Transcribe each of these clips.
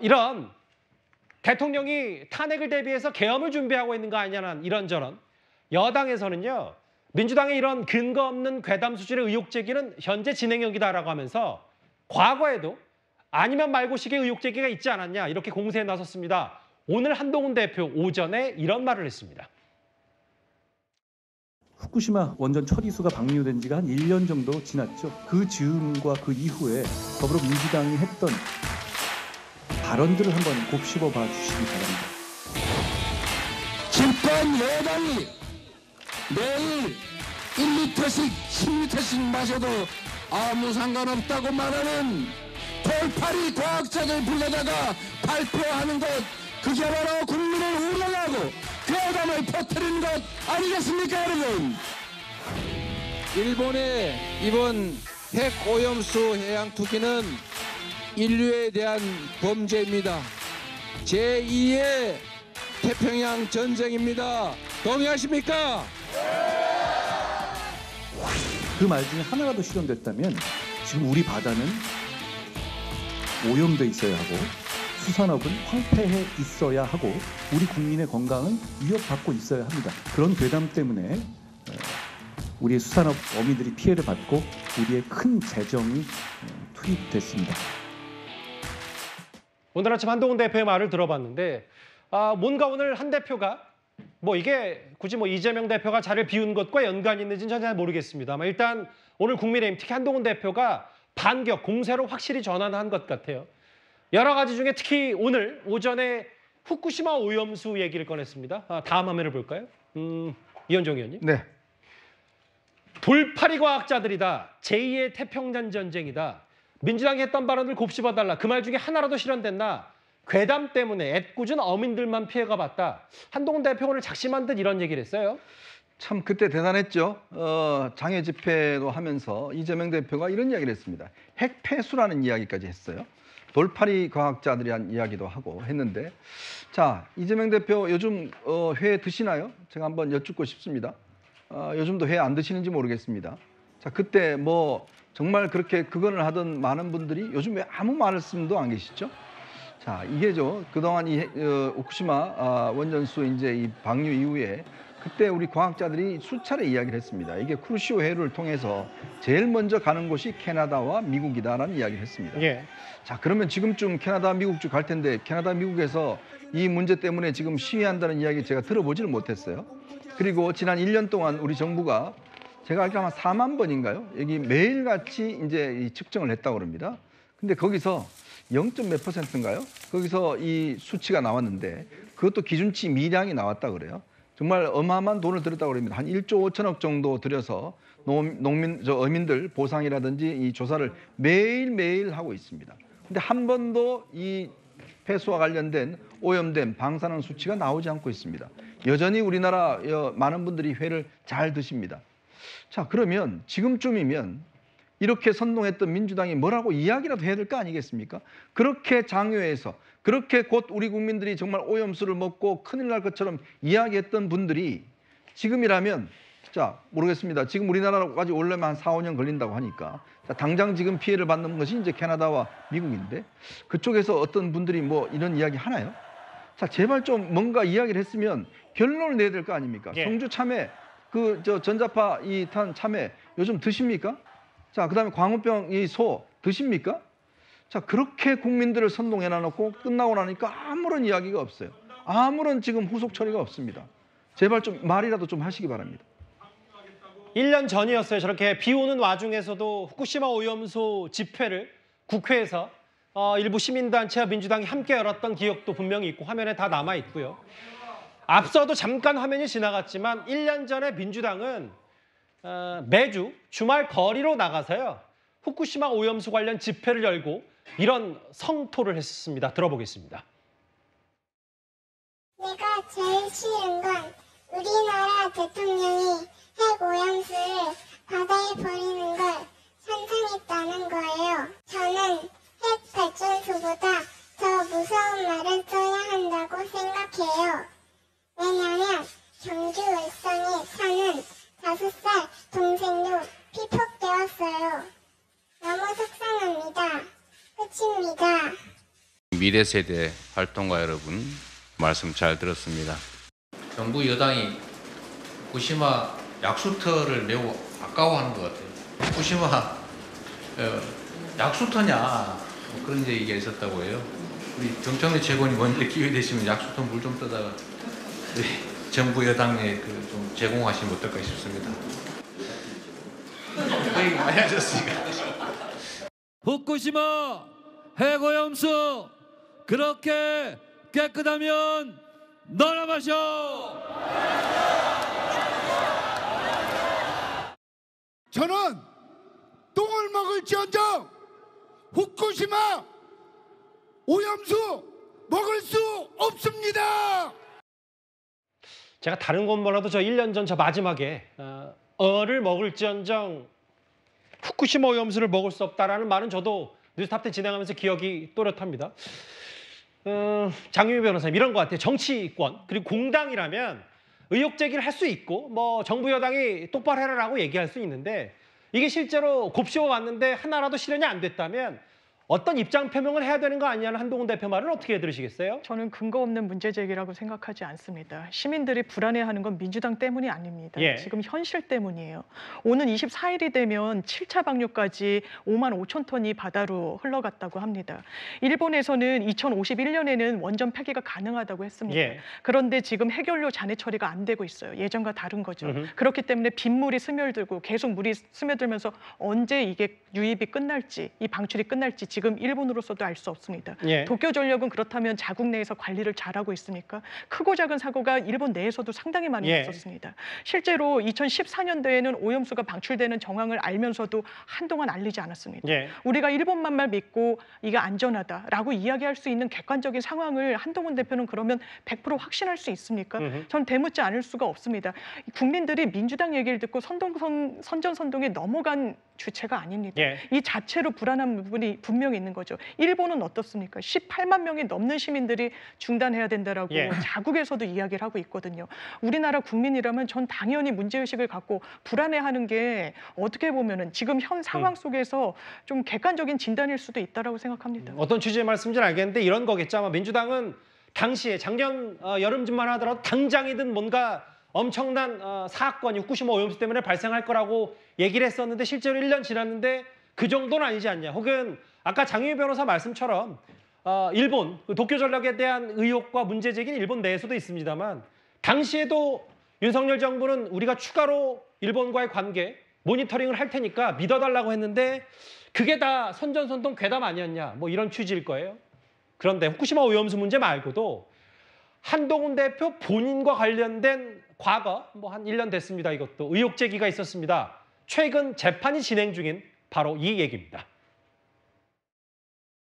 이런 대통령이 탄핵을 대비해서 계엄을 준비하고 있는 거 아니냐는 이런저런 여당에서는요. 민주당의 이런 근거 없는 괴담 수준의 의혹 제기는 현재 진행형이다라고 하면서 과거에도 아니면 말고식의 의혹 제기가 있지 않았냐 이렇게 공세에 나섰습니다. 오늘 한동훈 대표 오전에 이런 말을 했습니다. 후쿠시마 원전 처리수가 방류된 지가 한 1년 정도 지났죠. 그 즈음과 그 이후에 더불어민주당이 했던 발언들을 한번 곱씹어 봐 주시기 바랍니다. 집권 여당이 매일 1리터씩 10리터씩 마셔도 아무 상관없다고 말하는 돌팔이 과학자들 불러다가 발표하는 것, 그게 바로 국민을 우롱하고 괴담을 퍼뜨리는 것 아니겠습니까, 여러분? 일본의 이번 핵 오염수 해양 투기는 인류에 대한 범죄입니다. 제2의 태평양 전쟁입니다. 동의하십니까? 그 말 중에 하나라도 실현됐다면 지금 우리 바다는 오염돼 있어야 하고 수산업은 황폐해 있어야 하고 우리 국민의 건강은 위협받고 있어야 합니다. 그런 괴담 때문에 우리의 수산업 어민들이 피해를 받고 우리의 큰 재정이 투입됐습니다. 오늘 아침 한동훈 대표의 말을 들어봤는데 뭔가 오늘 한 대표가 이게 굳이 이재명 대표가 자리를 비운 것과 연관이 있는지는 전혀 잘 모르겠습니다만 일단 오늘 국민의힘 특히 한동훈 대표가 반격, 공세로 확실히 전환한 것 같아요. 여러 가지 중에 특히 오늘 오전에 후쿠시마 오염수 얘기를 꺼냈습니다. 다음 화면을 볼까요? 이현정 의원님. 네. 돌팔이 과학자들이다. 제2의 태평양 전쟁이다. 민주당이 했던 발언을 곱씹어달라. 그 말 중에 하나라도 실현됐나? 괴담 때문에 애꿎은 어민들만 피해가 봤다. 한동훈 대표가 오늘 작심한 듯 이런 얘기를 했어요. 참 그때 대단했죠. 장외 집회도 하면서 이재명 대표가 이런 이야기를 했습니다. 핵폐수라는 이야기까지 했어요. 돌팔이 과학자들이 한 이야기도 하고 했는데, 자, 이재명 대표 요즘 회 드시나요? 제가 한번 여쭙고 싶습니다. 요즘도 회 안 드시는지 모르겠습니다. 자, 그때 정말 그렇게 극언을 하던 많은 분들이 요즘 왜 아무 말씀도 안 계시죠? 자, 이게죠. 그동안 이 후쿠시마 원전수 이제 이 방류 이후에 그때 우리 과학자들이 수차례 이야기를 했습니다. 이게 쿠르시오 해류를 통해서 제일 먼저 가는 곳이 캐나다와 미국이다라는 이야기를 했습니다. 예. 자, 그러면 지금쯤 캐나다, 미국 쪽 갈 텐데 캐나다, 미국에서 이 문제 때문에 지금 시위한다는 이야기 제가 들어보지를 못했어요. 그리고 지난 1년 동안 우리 정부가 제가 알기로 아마 4만 번인가요? 여기 매일같이 이제 이 측정을 했다고 합니다. 근데 거기서 0.몇 %인가요? 거기서 이 수치가 나왔는데 그것도 기준치 미량이 나왔다 그래요. 정말 어마어마한 돈을 들였다고 합니다. 한 1조 5천억 정도 들여서 어민들 보상이라든지 이 조사를 매일매일 하고 있습니다. 근데 한 번도 이 폐수와 관련된 오염된 방사능 수치가 나오지 않고 있습니다. 여전히 우리나라 많은 분들이 회를 잘 드십니다. 자, 그러면 지금쯤이면 이렇게 선동했던 민주당이 뭐라고 이야기라도 해야 될 거 아니겠습니까? 그렇게 장외에서 그렇게 곧 우리 국민들이 정말 오염수를 먹고 큰일 날 것처럼 이야기했던 분들이 지금이라면 자, 모르겠습니다. 지금 우리나라까지 오려면 한 4, 5년 걸린다고 하니까 자, 당장 지금 피해를 받는 것이 이제 캐나다와 미국인데 그쪽에서 어떤 분들이 이런 이야기 하나요? 자, 제발 좀 뭔가 이야기를 했으면 결론을 내야 될 거 아닙니까? 예. 성주 참외, 전자파 탄 참외 요즘 드십니까? 자, 그다음에 광우병 이 소 드십니까? 자, 그렇게 국민들을 선동해 놔놓고 끝나고 나니까 아무런 이야기가 없어요. 아무런 지금 후속 처리가 없습니다. 제발 좀 말이라도 좀 하시기 바랍니다. 1년 전이었어요. 저렇게 비 오는 와중에서도 후쿠시마 오염수 집회를 국회에서 일부 시민단체와 민주당이 함께 열었던 기억도 분명히 있고 화면에 다 남아 있고요. 앞서도 잠깐 화면이 지나갔지만 1년 전에 민주당은 매주 주말 거리로 나가서요. 후쿠시마 오염수 관련 집회를 열고 이런 성토를 했습니다. 들어보겠습니다. 내가 제일 싫은 건 우리나라 대통령이 핵 오염수를 바다에 버리는 걸 상상했다는 거예요. 저는 핵 발전소보다 더 무서운 말을 써야 한다고 생각해요. 왜냐면 경주 울산에 사는 5살 동생도 피폭되었어요. 너무 속상합니다. 끝입니다. 미래 세대 활동가 여러분 말씀 잘 들었습니다. 정부 여당이 후쿠시마 약수터를 매우 아까워하는 것 같아요. 후쿠시마 약수터냐 뭐 그런 얘기가 있었다고 해요. 우리 정청래 최고님 먼저 기회 되시면 약수터 물 좀 떠다가 정부 여당에 좀 제공하시면 어떨까 싶습니다. 그 얘기 많이 하셨으니까. 후쿠시마 해고염수 그렇게 깨끗하면 너나 마셔. 저는 똥을 먹을지언정 후쿠시마 오염수 먹을 수 없습니다. 제가 다른 건 몰라도 저 1년 전 저 마지막에 어를 먹을지언정 후쿠시마 오염수를 먹을 수 없다라는 말은 저도 뉴스탑10 진행하면서 기억이 또렷합니다. 장유미 변호사님 이런 것 같아요. 정치권 그리고 공당이라면 의혹 제기를 할 수 있고 뭐 정부 여당이 똑바로 해라라고 얘기할 수 있는데 이게 실제로 곱씹어 왔는데 하나라도 실현이 안 됐다면 어떤 입장 표명을 해야 되는 거 아니냐는 한동훈 대표 말을 어떻게 들으시겠어요? 저는 근거 없는 문제 제기라고 생각하지 않습니다. 시민들이 불안해하는 건 민주당 때문이 아닙니다. 예. 지금 현실 때문이에요. 오는 24일이 되면 7차 방류까지 5만 5천 톤이 바다로 흘러갔다고 합니다. 일본에서는 2051년에는 원전 폐기가 가능하다고 했습니다. 예. 그런데 지금 해결료 잔해 처리가 안 되고 있어요. 예전과 다른 거죠. 그렇기 때문에 빗물이 스며들고 계속 물이 스며들면서 언제 이게 유입이 끝날지, 이 방출이 끝날지 지금 일본으로서도 알 수 없습니다. 예. 도쿄전력은 그렇다면 자국 내에서 관리를 잘하고 있습니까? 크고 작은 사고가 일본 내에서도 상당히 많이 예. 있었습니다. 실제로 2014년도에는 오염수가 방출되는 정황을 알면서도 한동안 알리지 않았습니다. 예. 우리가 일본만 믿고 이게 안전하다라고 이야기할 수 있는 객관적인 상황을 한동훈 대표는 그러면 100% 확신할 수 있습니까? 전 되묻지 않을 수가 없습니다. 국민들이 민주당 얘기를 듣고 선전선동에 넘어간 주체가 아닙니다. 예. 이 자체로 불안한 부분이 분명히 있는 거죠. 일본은 어떻습니까? 18만 명이 넘는 시민들이 중단해야 된다라고 예. 자국에서도 이야기를 하고 있거든요. 우리나라 국민이라면 전 당연히 문제의식을 갖고 불안해하는 게 어떻게 보면은 지금 현 상황 속에서 좀 객관적인 진단일 수도 있다라고 생각합니다. 어떤 취지의 말씀인지는 알겠는데 이런 거겠죠. 아마 민주당은 당시에 작년 여름쯤만 하더라도 당장이든 뭔가 엄청난 사건이 후쿠시마 오염수 때문에 발생할 거라고 얘기를 했었는데 실제로 1년 지났는데 그 정도는 아니지 않냐. 혹은 아까 장유미 변호사 말씀처럼 일본 도쿄전력에 대한 의혹과 문제 제기는 일본 내에서도 있습니다만 당시에도 윤석열 정부는 우리가 추가로 일본과의 관계 모니터링을 할 테니까 믿어달라고 했는데 그게 다 선전선동 괴담 아니었냐. 뭐 이런 취지일 거예요. 그런데 후쿠시마 오염수 문제 말고도 한동훈 대표 본인과 관련된 과거 뭐 한 1년 됐습니다. 이것도 의혹 제기가 있었습니다. 최근 재판이 진행 중인 바로 이 얘기입니다.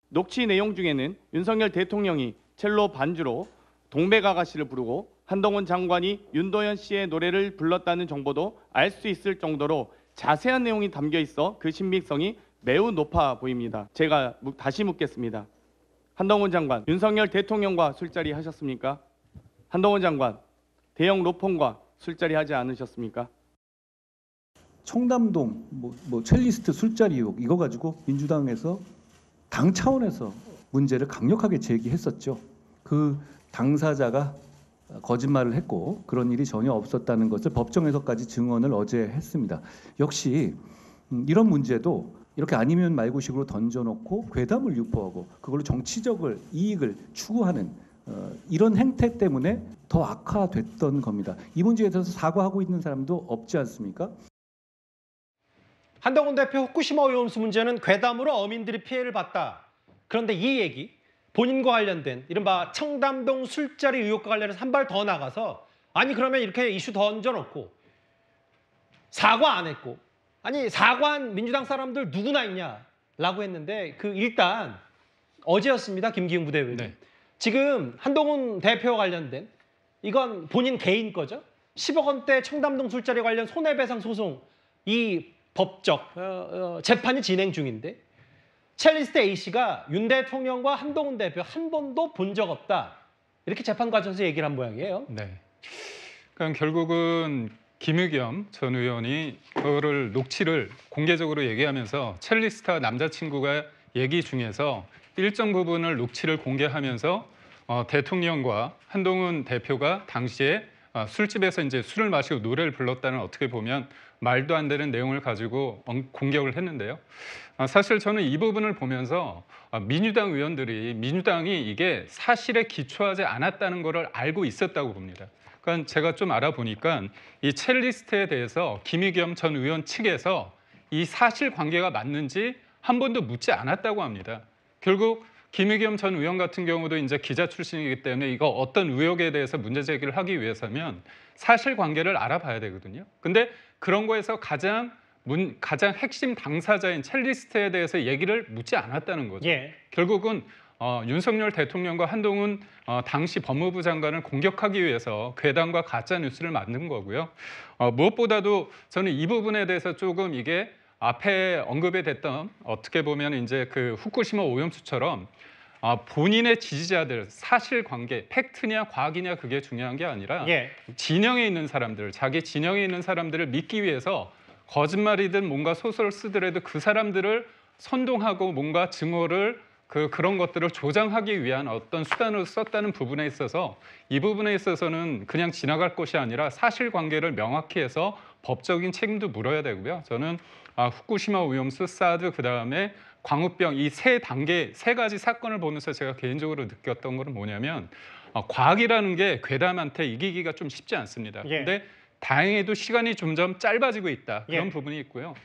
녹취 내용 중에는 윤석열 대통령이 첼로 반주로 동백아가씨를 부르고 한동훈 장관이 윤도현 씨의 노래를 불렀다는 정보도 알 수 있을 정도로 자세한 내용이 담겨 있어 그 신빙성이 매우 높아 보입니다. 제가 다시 묻겠습니다. 한동훈 장관, 윤석열 대통령과 술자리 하셨습니까? 한동훈 장관, 대형 로펌과 술자리 하지 않으셨습니까? 청담동 뭐 첼리스트 술자리 의혹 이거 가지고 민주당에서 당 차원에서 문제를 강력하게 제기했었죠. 그 당사자가 거짓말을 했고 그런 일이 전혀 없었다는 것을 법정에서까지 증언을 어제 했습니다. 역시 이런 문제도 이렇게 아니면 말고식으로 던져놓고 괴담을 유포하고 그걸로 정치적을 이익을 추구하는 이런 행태 때문에 더 악화됐던 겁니다. 이 문제에 대해서 사과하고 있는 사람도 없지 않습니까? 한동훈 대표 후쿠시마 오염수 문제는 괴담으로 어민들이 피해를 봤다. 그런데 이 얘기 본인과 관련된 이른바 청담동 술자리 의혹과 관련해서 한 발 더 나가서 아니 그러면 이렇게 이슈 던져놓고 사과 안 했고 아니 사과한 민주당 사람들 누구나 있냐라고 했는데 그 일단 어제였습니다. 김기웅 부대변인. 네. 지금 한동훈 대표와 관련된 이건 본인 개인 거죠. 10억 원대 청담동 술자리 관련 손해배상 소송 이 법적 재판이 진행 중인데 첼리스트 A씨가 윤 대통령과 한동훈 대표 한 번도 본 적 없다. 이렇게 재판 과정에서 얘기를 한 모양이에요. 네. 그러니까 결국은 김의겸 전 의원이 그거를 녹취를 공개적으로 얘기하면서 첼리스트와 남자친구가 얘기 중에서 일정 부분을 녹취를 공개하면서 대통령과 한동훈 대표가 당시에 술집에서 이제 술을 마시고 노래를 불렀다는 어떻게 보면 말도 안 되는 내용을 가지고 공격을 했는데요. 사실 저는 이 부분을 보면서 민주당 의원들이 민주당이 이게 사실에 기초하지 않았다는 것을 알고 있었다고 봅니다. 그러니까 제가 좀 알아보니까 이 첼리스트에 대해서 김의겸 전 의원 측에서 이 사실관계가 맞는지 한 번도 묻지 않았다고 합니다. 결국 김의겸 전 의원 같은 경우도 이제 기자 출신이기 때문에 이거 어떤 의혹에 대해서 문제 제기를 하기 위해서면 사실관계를 알아봐야 되거든요. 근데 그런 거에서 가장 핵심 당사자인 첼리스트에 대해서 얘기를 묻지 않았다는 거죠. 예. 결국은 윤석열 대통령과 한동훈 당시 법무부 장관을 공격하기 위해서 괴담과 가짜 뉴스를 만든 거고요. 무엇보다도 저는 이 부분에 대해서 조금 이게 앞에 언급이 됐던 어떻게 보면 이제 그 후쿠시마 오염수처럼 본인의 지지자들 사실관계, 팩트냐 과학이냐 그게 중요한 게 아니라 예. 진영에 있는 사람들, 자기 진영에 있는 사람들을 믿기 위해서 거짓말이든 뭔가 소설을 쓰더라도 그 사람들을 선동하고 뭔가 증오를 그런 것들을 조장하기 위한 어떤 수단으로 썼다는 부분에 있어서 이 부분에 있어서는 그냥 지나갈 것이 아니라 사실관계를 명확히 해서 법적인 책임도 물어야 되고요. 저는 후쿠시마 오염수, 사드, 그다음에 광우병 이 세 가지 사건을 보면서 제가 개인적으로 느꼈던 것은 뭐냐면 과학이라는 게 괴담한테 이기기가 좀 쉽지 않습니다. 예. 근데 다행히도 시간이 점점 짧아지고 있다. 그런 예. 부분이 있고요.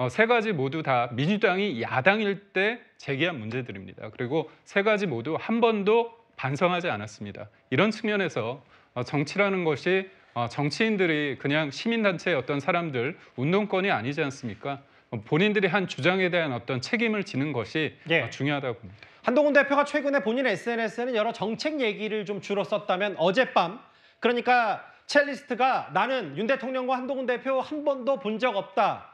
세 가지 모두 다 민주당이 야당일 때 제기한 문제들입니다. 그리고 세 가지 모두 한 번도 반성하지 않았습니다. 이런 측면에서 정치라는 것이 정치인들이 그냥 시민단체의 어떤 사람들 운동권이 아니지 않습니까? 본인들이 한 주장에 대한 어떤 책임을 지는 것이 예. 중요하다고 봅니다. 한동훈 대표가 최근에 본인 SNS에는 여러 정책 얘기를 좀 주로 썼다면 어젯밤 그러니까 첼리스트가 나는 윤 대통령과 한동훈 대표 한 번도 본 적 없다.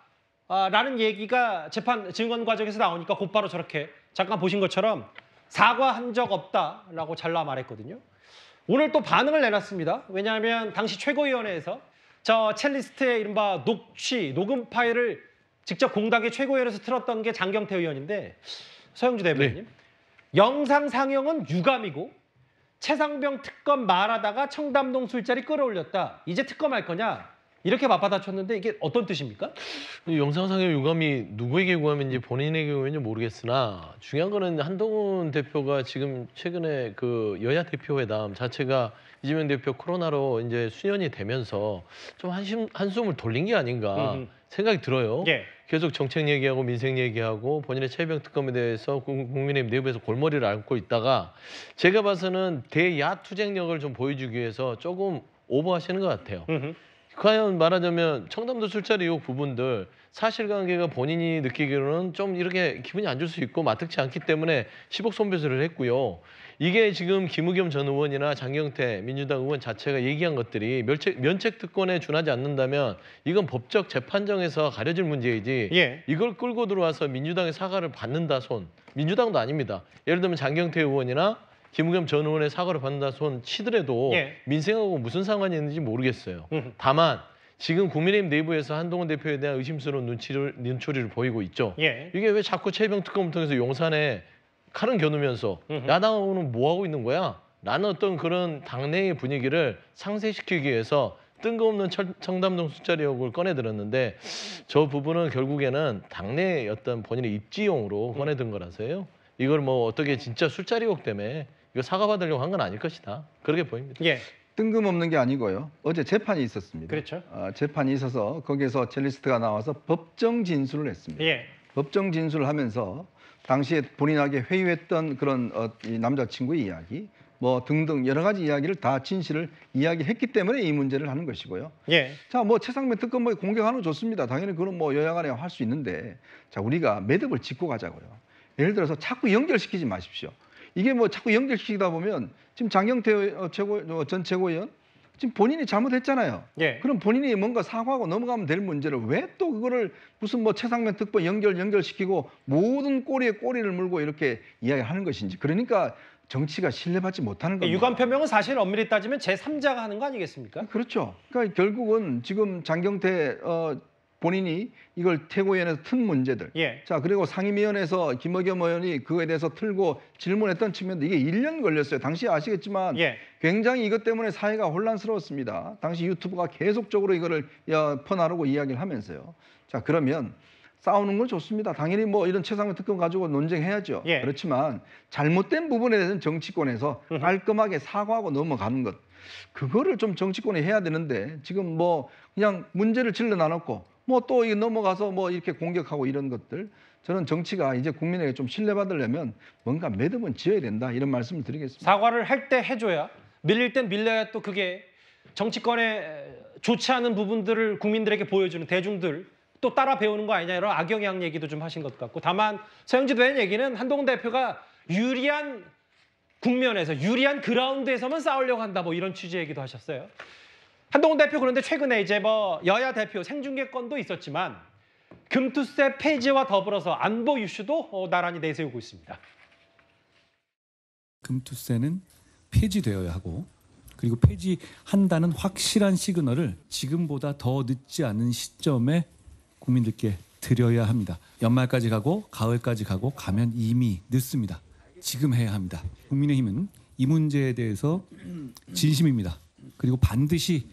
라는 얘기가 재판 증언 과정에서 나오니까 곧바로 저렇게 잠깐 보신 것처럼 사과한 적 없다라고 잘라 말했거든요. 오늘 또 반응을 내놨습니다. 왜냐하면 당시 최고위원회에서 저 첼리스트의 이른바 녹음 파일을 직접 공당의 최고위원회에서 틀었던 게 장경태 의원인데 서영주 대변인 네. 영상 상영은 유감이고 최상병 특검 말하다가 청담동 술자리 끌어올렸다. 이제 특검할 거냐? 이렇게 맞받아쳤는데 이게 어떤 뜻입니까? 영상상의 유감이 누구에게 유감인지 본인에게 유감인지 모르겠으나 중요한 거는 한동훈 대표가 지금 최근에 그 여야 대표회담 자체가 이재명 대표 코로나로 이제 수년이 되면서 좀 한숨을 돌린 게 아닌가 생각이 들어요. 예. 계속 정책 얘기하고 민생 얘기하고 본인의 최병 특검에 대해서 국민의힘 내부에서 골머리를 앓고 있다가 제가 봐서는 대야 투쟁력을 좀 보여주기 위해서 조금 오버하시는 것 같아요. 과연 말하자면 청담도 술자리 의혹 부분들 사실관계가 본인이 느끼기로는 좀 이렇게 기분이 안 좋을 수 있고 마뜩지 않기 때문에 10억 손배소를 했고요. 이게 지금 김의겸 전 의원이나 장경태 민주당 의원 자체가 얘기한 것들이 면책 특권에 준하지 않는다면 이건 법적 재판정에서 가려질 문제이지 예. 이걸 끌고 들어와서 민주당의 사과를 받는다 손 민주당도 아닙니다. 예를 들면 장경태 의원이나 김의겸 전 의원의 사과를 받는다 손 치더라도 예. 민생하고 무슨 상관이 있는지 모르겠어요. 다만 지금 국민의힘 내부에서 한동훈 대표에 대한 의심스러운 눈초리를 보이고 있죠. 예. 이게 왜 자꾸 최병 특검을 통해서 용산에 칼은 겨누면서 야당하고는 뭐 하고 있는 거야? 라는 어떤 그런 당내의 분위기를 상쇄시키기 위해서 뜬금없는 청담동 술자리 의혹을 꺼내들었는데 저 부분은 결국에는 당내의 어떤 본인의 입지용으로 꺼내든 거라서요. 이걸 뭐 어떻게 진짜 술자리 의혹 때문에 이거 사과받으려고 한 건 아닐 것이다. 그렇게 보입니다. 예. 뜬금없는 게 아니고요. 어제 재판이 있었습니다. 그렇죠. 재판이 있어서 거기에서 첼리스트가 나와서 법정 진술을 했습니다. 예. 법정 진술을 하면서 당시에 본인에게 회유했던 그런 이 남자친구의 이야기 뭐 등등 여러 가지 이야기를 다 진실을 이야기했기 때문에 이 문제를 하는 것이고요. 예. 자, 뭐 최상병 특검 뭐 공격하는 거 좋습니다. 당연히 그건 뭐 여야 간에 할 수 있는데 자, 우리가 매듭을 짚고 가자고요. 예를 들어서 자꾸 연결시키지 마십시오. 이게 뭐 자꾸 연결시키다 보면 지금 장경태 전 최고위원 지금 본인이 잘못했잖아요. 예. 그럼 본인이 뭔가 사과하고 넘어가면 될 문제를 왜 또 그거를 무슨 뭐 최상병 특검 연결시키고 모든 꼬리에 꼬리를 물고 이렇게 이야기하는 것인지. 그러니까 정치가 신뢰받지 못하는 겁니다. 유감 표명은 사실 엄밀히 따지면 제3자가 하는 거 아니겠습니까? 그렇죠. 그러니까 결국은 지금 장경태 본인이 이걸 최고위원회에서 튼 문제들. 예. 자, 그리고 상임위원회에서 김의겸 의원이 그거에 대해서 틀고 질문했던 측면도 이게 1년 걸렸어요. 당시 아시겠지만 예. 굉장히 이것 때문에 사회가 혼란스러웠습니다. 당시 유튜브가 계속적으로 이거를 퍼나르고 이야기를 하면서요. 자, 그러면 싸우는 건 좋습니다. 당연히 뭐 이런 최상위 특권 가지고 논쟁해야죠. 예. 그렇지만 잘못된 부분에 대해서는 정치권에서 깔끔하게 사과하고 넘어가는 것. 그거를 좀 정치권이 해야 되는데 지금 뭐 그냥 문제를 질러 놔놓고 뭐 또 이거 넘어가서 뭐 이렇게 공격하고 이런 것들. 저는 정치가 이제 국민에게 좀 신뢰받으려면 뭔가 매듭은 지어야 된다 이런 말씀을 드리겠습니다. 사과를 할 때 해줘야, 밀릴 땐 밀려야 또 그게 정치권에 좋지 않은 부분들을 국민들에게 보여주는 대중들 또 따라 배우는 거 아니냐 이런 악영향 얘기도 좀 하신 것 같고, 다만 서영지 대변인 얘기는 한동훈 대표가 유리한 국면에서 유리한 그라운드에서만 싸우려고 한다 뭐 이런 취지 얘기도 하셨어요. 한동훈 대표 그런데 최근에 이제 뭐 여야 대표 생중계권도 있었지만 금투세 폐지와 더불어서 안보 이슈도 나란히 내세우고 있습니다. 금투세는 폐지되어야 하고, 그리고 폐지한다는 확실한 시그널을 지금보다 더 늦지 않은 시점에 국민들께 드려야 합니다. 연말까지 가고 가을까지 가면 이미 늦습니다. 지금 해야 합니다. 국민의힘은 이 문제에 대해서 진심입니다. 그리고 반드시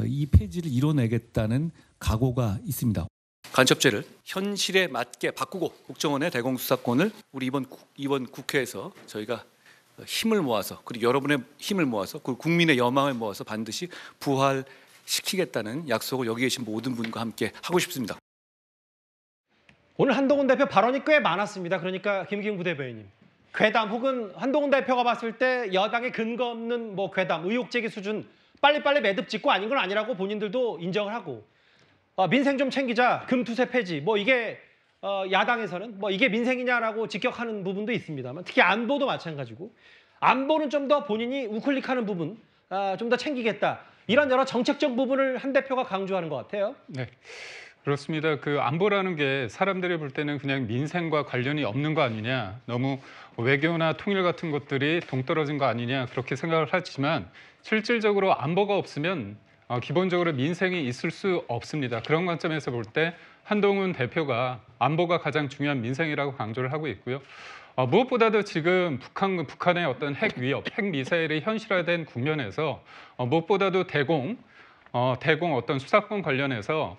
이 폐지를 이뤄내겠다는 각오가 있습니다. 간첩죄를 현실에 맞게 바꾸고 국정원의 대공수사권을 우리 이번 국회에서 저희가 힘을 모아서, 그리고 여러분의 힘을 모아서, 그리고 국민의 여망을 모아서 반드시 부활시키겠다는 약속을 여기 계신 모든 분과 함께 하고 싶습니다. 오늘 한동훈 대표 발언이 꽤 많았습니다. 그러니까 김기웅 부대변인님, 괴담 혹은 한동훈 대표가 봤을 때 여당의 근거 없는 뭐 괴담, 의혹 제기 수준 빨리빨리 매듭 짓고 아닌 건 아니라고 본인들도 인정을 하고, 민생 좀 챙기자, 금투세 폐지, 뭐 이게 야당에서는 뭐 이게 민생이냐라고 직격하는 부분도 있습니다만, 특히 안보도 마찬가지고, 안보는 좀 더 본인이 우클릭하는 부분 좀 더 챙기겠다, 이런 여러 정책적 부분을 한 대표가 강조하는 것 같아요. 네. 그렇습니다. 그 안보라는 게 사람들이 볼 때는 그냥 민생과 관련이 없는 거 아니냐, 너무 외교나 통일 같은 것들이 동떨어진 거 아니냐 그렇게 생각을 하지만, 실질적으로 안보가 없으면 기본적으로 민생이 있을 수 없습니다. 그런 관점에서 볼 때 한동훈 대표가 안보가 가장 중요한 민생이라고 강조를 하고 있고요. 무엇보다도 지금 북한의 어떤 핵 위협, 핵 미사일이 현실화된 국면에서 무엇보다도 대공 어떤 수사권 관련해서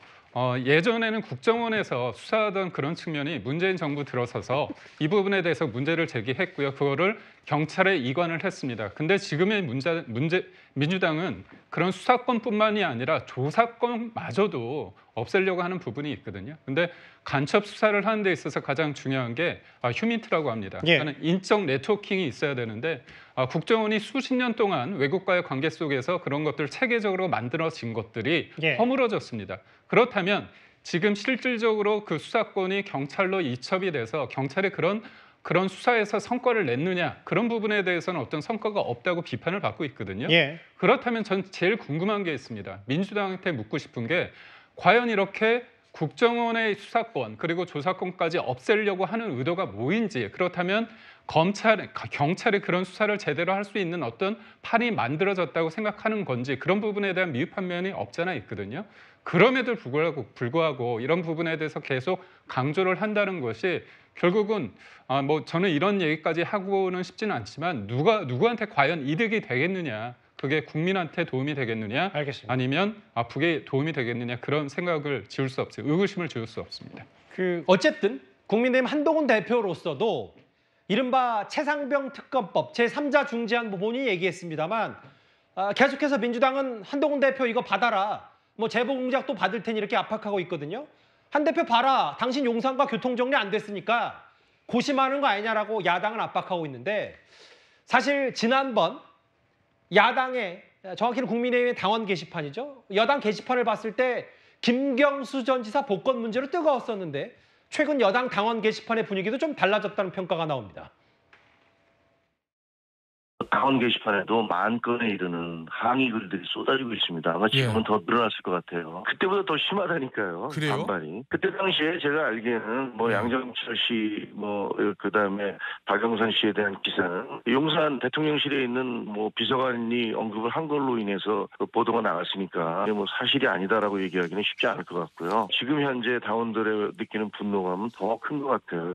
예전에는 국정원에서 수사하던 그런 측면이 문재인 정부 들어서서 이 부분에 대해서 문제를 제기했고요. 그거를 경찰에 이관을 했습니다. 근데 지금의 민주당은 그런 수사권뿐만이 아니라 조사권마저도 없애려고 하는 부분이 있거든요. 근데 간첩 수사를 하는 데 있어서 가장 중요한 게 휴민트라고 합니다. 예. 그러니까 인적 네트워킹이 있어야 되는데 국정원이 수십 년 동안 외국과의 관계 속에서 그런 것들 체계적으로 만들어진 것들이 허물어졌습니다. 그렇다면 지금 실질적으로 그 수사권이 경찰로 이첩이 돼서 경찰이 그런 수사에서 성과를 냈느냐, 그런 부분에 대해서는 어떤 성과가 없다고 비판을 받고 있거든요. 그렇다면 전 제일 궁금한 게 있습니다. 민주당한테 묻고 싶은 게, 과연 이렇게 국정원의 수사권 그리고 조사권까지 없애려고 하는 의도가 뭐인지, 그렇다면 경찰이 그런 수사를 제대로 할 수 있는 어떤 판이 만들어졌다고 생각하는 건지, 그런 부분에 대한 미흡한 면이 없잖아 있거든요. 그럼에도 불구하고 이런 부분에 대해서 계속 강조를 한다는 것이 결국은 뭐 저는 이런 얘기까지 하고는 싶지는 않지만 누구한테 과연 이득이 되겠느냐, 그게 국민한테 도움이 되겠느냐, 알겠습니다. 아니면 북에 도움이 되겠느냐, 그런 생각을 지울 수 없어요. 의구심을 지울 수 없습니다. 어쨌든 국민의힘 한동훈 대표로서도 이른바 최상병 특검법 제3자 중재안 본인이 얘기했습니다만, 계속해서 민주당은 한동훈 대표 이거 받아라, 뭐 제보 공작 또 받을 테니 이렇게 압박하고 있거든요. 한 대표 봐라, 당신 용산과 교통정리 안 됐으니까 고심하는 거 아니냐라고 야당은 압박하고 있는데, 사실 지난번 야당의, 정확히는 국민의힘의 당원 게시판이죠. 여당 게시판을 봤을 때 김경수 전 지사 복권 문제로 뜨거웠었는데 최근 여당 당원 게시판의 분위기도 좀 달라졌다는 평가가 나옵니다. 당원 게시판에도 10,000건에 이르는 항의 글들이 쏟아지고 있습니다. 아마 지금은 더 늘어났을 것 같아요. 그때보다 더 심하다니까요. 그래요? 반발이. 그때 당시에 제가 알기에는 뭐 양정철 씨, 뭐 그다음에 박영선 씨에 대한 기사는 용산 대통령실에 있는 뭐 비서관이 언급을 한 걸로 인해서 보도가 나갔으니까 이게 뭐 사실이 아니다라고 얘기하기는 쉽지 않을 것 같고요. 지금 현재 당원들의 느끼는 분노감은 더 큰 것 같아요.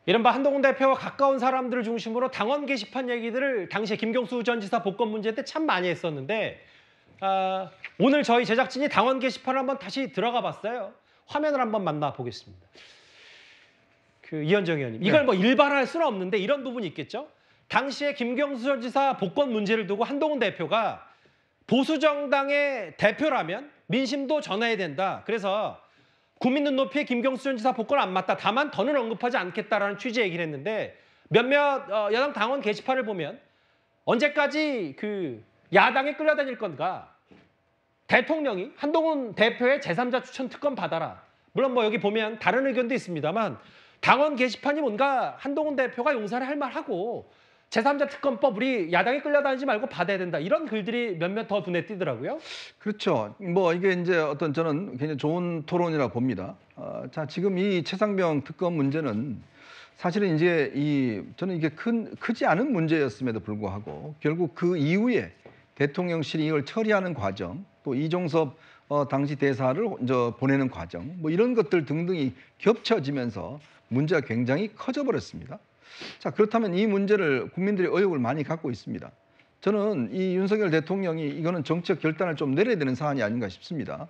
이른바 한동훈 대표와 가까운 사람들을 중심으로 당원 게시판 얘기들을 당시에 김경수 전 지사 복권 문제 때 참 많이 했었는데 오늘 저희 제작진이 당원 게시판을 한번 다시 들어가 봤어요. 화면을 한번 만나보겠습니다. 이현정 의원님, 이걸 뭐 일반화할 수는 없는데 이런 부분이 있겠죠? 당시에 김경수 전 지사 복권 문제를 두고 한동훈 대표가 보수정당의 대표라면 민심도 전해야 된다. 그래서 국민 눈높이에 김경수 전 지사 복권 안 맞다. 다만 더는 언급하지 않겠다라는 취지 얘기를 했는데 몇몇 야당 당원 게시판을 보면 언제까지 야당에 끌려다닐 건가? 대통령이 한동훈 대표의 제3자 추천 특권 받아라. 물론 뭐 여기 보면 다른 의견도 있습니다만 당원 게시판이 뭔가 한동훈 대표가 용산에 할 말하고 제3자 특검법 우리 야당에 끌려다니지 말고 받아야 된다. 이런 글들이 몇몇 더 눈에 띄더라고요. 그렇죠. 뭐 이게 이제 저는 굉장히 좋은 토론이라 봅니다. 자, 지금 이 최상병 특검 문제는 사실은 이제 저는 이게 크지 않은 문제였음에도 불구하고 결국 그 이후에 대통령실이 이걸 처리하는 과정, 또 이종섭 당시 대사를 보내는 과정, 뭐 이런 것들 등등이 겹쳐지면서 문제가 굉장히 커져버렸습니다. 자, 그렇다면 이 문제를 국민들이 의혹을 많이 갖고 있습니다. 저는 이 윤석열 대통령이 이거는 정치적 결단을 좀 내려야 되는 사안이 아닌가 싶습니다.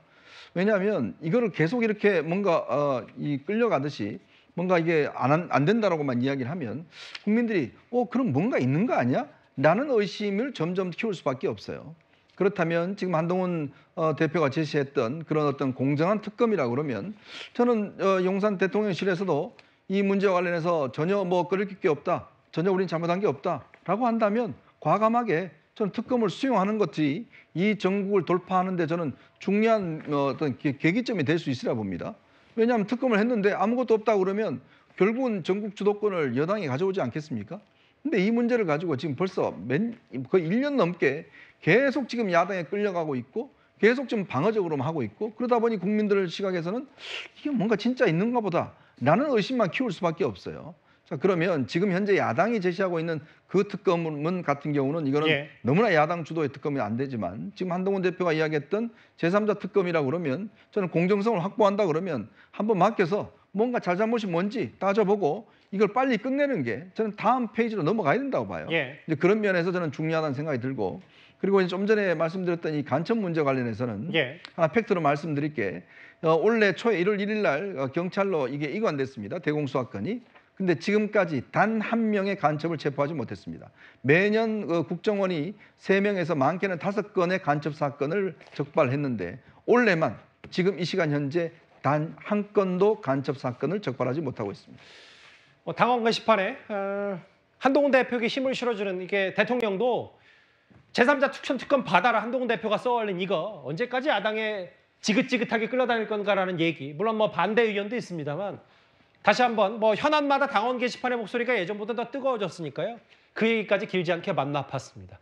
왜냐하면 이거를 계속 이렇게 뭔가 끌려가듯이 뭔가 이게 안 된다라고만 이야기를 하면 국민들이 그럼 뭔가 있는 거 아니야? 라는 의심을 점점 키울 수밖에 없어요. 그렇다면 지금 한동훈 대표가 제시했던 그런 어떤 공정한 특검이라고 그러면 저는 용산 대통령실에서도 이 문제와 관련해서 전혀 뭐 끓일 게 없다, 전혀 우린 잘못한 게 없다라고 한다면 과감하게 저는 특검을 수용하는 것이 이 전국을 돌파하는 데 저는 중요한 어떤 계기점이 될 수 있으라 봅니다. 왜냐하면 특검을 했는데 아무것도 없다고 그러면 결국은 전국 주도권을 여당이 가져오지 않겠습니까? 근데 이 문제를 가지고 지금 벌써 거의 1년 넘게 계속 지금 야당에 끌려가고 있고 계속 좀 방어적으로만 하고 있고 그러다 보니 국민들 시각에서는 이게 뭔가 진짜 있는가 보다 라는 의심만 키울 수밖에 없어요. 자, 그러면 지금 현재 야당이 제시하고 있는 그 특검문 같은 경우는 이거는 너무나 야당 주도의 특검이 안 되지만 지금 한동훈 대표가 이야기했던 제3자 특검이라고 그러면 저는 공정성을 확보한다 그러면 한번 맡겨서 뭔가 잘잘못이 뭔지 따져보고 이걸 빨리 끝내는 게 저는 다음 페이지로 넘어가야 된다고 봐요. 이제 그런 면에서 저는 중요하다는 생각이 들고 그리고 이제 좀 전에 말씀드렸던 이 간첩 문제 관련해서는 하나 팩트로 말씀드릴게. 올해 초에 1월 1일 날 경찰로 이게 이관됐습니다. 대공수사건이. 근데 지금까지 단 한 명의 간첩을 체포하지 못했습니다. 매년 국정원이 3명에서 많게는 5건의 간첩 사건을 적발했는데 올해만 지금 이 시간 현재 단 한 건도 간첩 사건을 적발하지 못하고 있습니다. 당원 게시판에 한동훈 대표에게 힘을 실어주는 이게 대통령도 제3자 추천 특검 받아라 한동훈 대표가 써올린 이거 언제까지 야당에 지긋지긋하게 끌려다닐 건가라는 얘기. 물론 뭐 반대 의견도 있습니다만 다시 한번 뭐 현안마다 당원 게시판의 목소리가 예전보다 더 뜨거워졌으니까요. 그 얘기까지 길지 않게 만나봤습니다.